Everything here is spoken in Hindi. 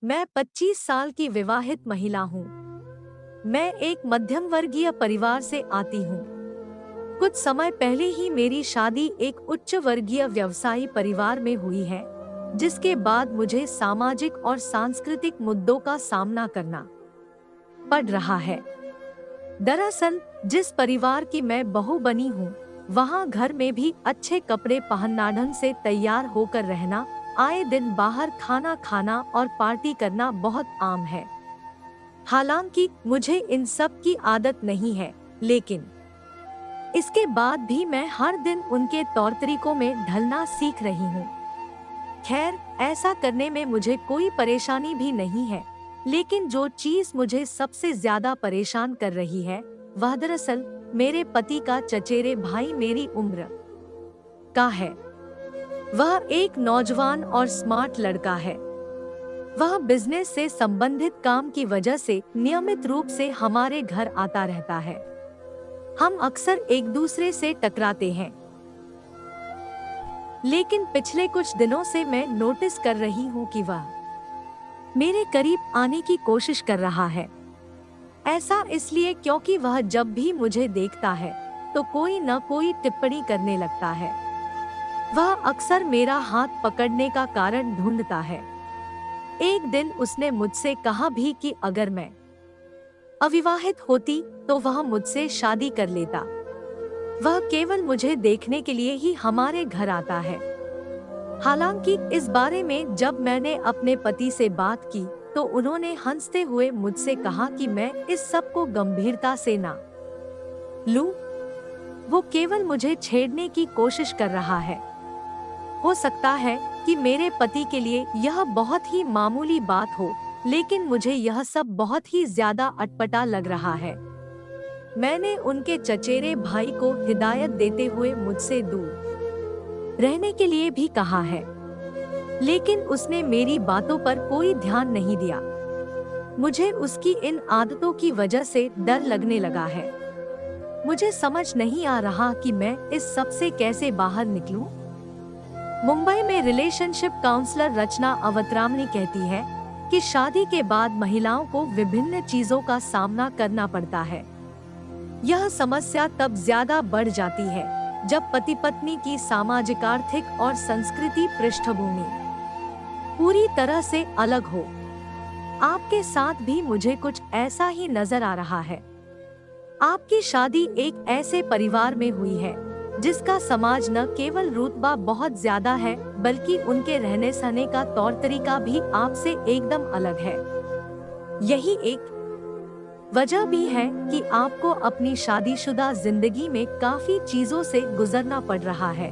मैं 25 साल की विवाहित महिला हूँ। मैं एक मध्यम वर्गीय परिवार से आती हूँ। कुछ समय पहले ही मेरी शादी एक उच्च वर्गीय व्यवसायी परिवार में हुई है, जिसके बाद मुझे सामाजिक और सांस्कृतिक मुद्दों का सामना करना पड़ रहा है। दरअसल, जिस परिवार की मैं बहू बनी हूँ, वहाँ घर में भी अच्छे कपड़े पहनना, ढंग से तैयार होकर रहना, आए दिन बाहर खाना खाना और पार्टी करना बहुत आम है। हालांकि मुझे इन सब की आदत नहीं है, लेकिन इसके बाद भी मैं हर दिन उनके तौर तरीकों में ढलना सीख रही हूँ। खैर, ऐसा करने में मुझे कोई परेशानी भी नहीं है, लेकिन जो चीज मुझे सबसे ज्यादा परेशान कर रही है, वह दरअसल मेरे पति का चचेरे भाई मेरी उम्र का है। वह एक नौजवान और स्मार्ट लड़का है। वह बिजनेस से संबंधित काम की वजह से नियमित रूप से हमारे घर आता रहता है। हम अक्सर एक दूसरे से टकराते हैं, लेकिन पिछले कुछ दिनों से मैं नोटिस कर रही हूँ कि वह मेरे करीब आने की कोशिश कर रहा है। ऐसा इसलिए क्योंकि वह जब भी मुझे देखता है तो कोई न कोई टिप्पणी करने लगता है। वह अक्सर मेरा हाथ पकड़ने का कारण ढूंढता है। एक दिन उसने मुझसे कहा भी कि अगर मैं अविवाहित होती तो वह मुझसे शादी कर लेता। वह केवल मुझे देखने के लिए ही हमारे घर आता है। हालांकि इस बारे में जब मैंने अपने पति से बात की तो उन्होंने हंसते हुए मुझसे कहा कि मैं इस सब को गंभीरता से ना लूं। वो केवल मुझे छेड़ने की कोशिश कर रहा है। हो सकता है कि मेरे पति के लिए यह बहुत ही मामूली बात हो, लेकिन मुझे यह सब बहुत ही ज्यादा अटपटा लग रहा है। मैंने उनके चचेरे भाई को हिदायत देते हुए मुझसे दूर रहने के लिए भी कहा है, लेकिन उसने मेरी बातों पर कोई ध्यान नहीं दिया। मुझे उसकी इन आदतों की वजह से डर लगने लगा है। मुझे समझ नहीं आ रहा कि मैं इस सब से कैसे बाहर निकलूं। मुंबई में रिलेशनशिप काउंसलर रचना अवतरामनी कहती है कि शादी के बाद महिलाओं को विभिन्न चीजों का सामना करना पड़ता है। यह समस्या तब ज्यादा बढ़ जाती है जब पति पत्नी की सामाजिक, आर्थिक और संस्कृति पृष्ठभूमि पूरी तरह से अलग हो। आपके साथ भी मुझे कुछ ऐसा ही नजर आ रहा है। आपकी शादी एक ऐसे परिवार में हुई है जिसका समाज न केवल रुतबा बहुत ज्यादा है, बल्कि उनके रहने सहने का तौर तरीका भी आपसे एकदम अलग है। यही एक वजह भी है कि आपको अपनी शादीशुदा जिंदगी में काफी चीजों से गुजरना पड़ रहा है।